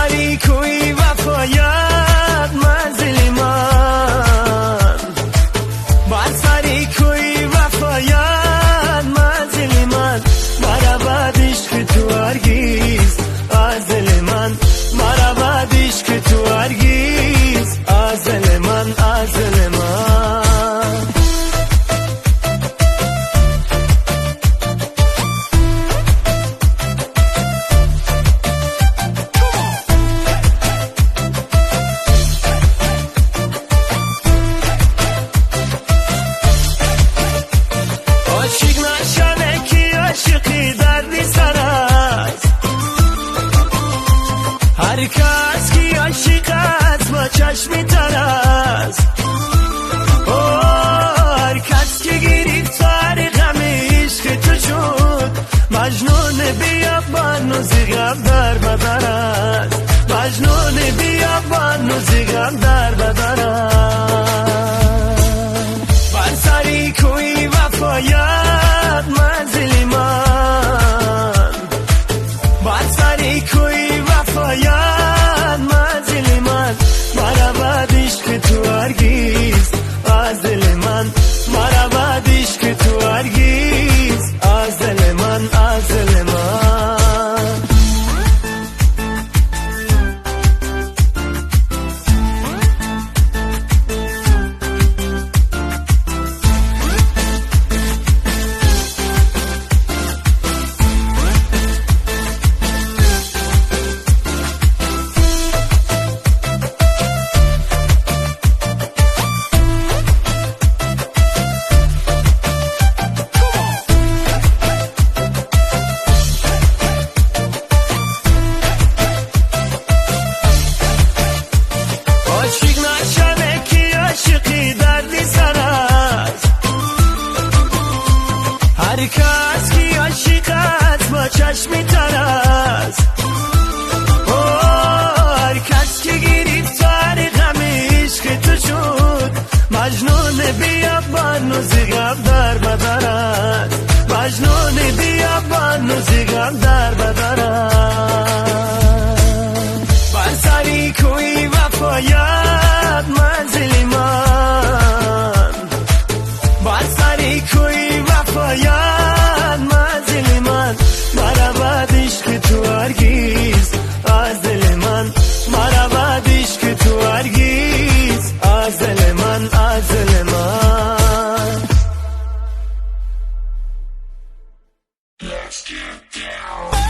سری کوی وفایت منزل من بر سری کوی وفایت منزل من مرود عشق تو هرگیز از دل من مرود عشق تو هرگیز از دل من از دل من اشک نشده کی عاشقی دردی سر است هر کس کی عاشق است با چشمی تر است هر کس که گرفتار غم عشق تو شد مجنون بیابان و زیغم در بدر است مجنون بیابان و زیغم در بدر است بر سری کوی وفایت منزل من بر سری کوی وفایت منزل من مرود عشق تو هرگیز از دل من مرود عشق تو هرگیز از دل من از دل من اشک نشده کی عاشقی دردی سر است هر کس کی عاشق است با چشمی تر است هر کس که گرفتار غم عشق تو شد مجنون بیابان و زیغم در بدر است مجنون بیابان و زیغم در بدر است بر سری کوی وفایت منزل من بر سری کوی وفایت منزل من مرود عشق تو هرگیز از دل من مرود عشق تو هرگیز از دل من از دل من Let's get down.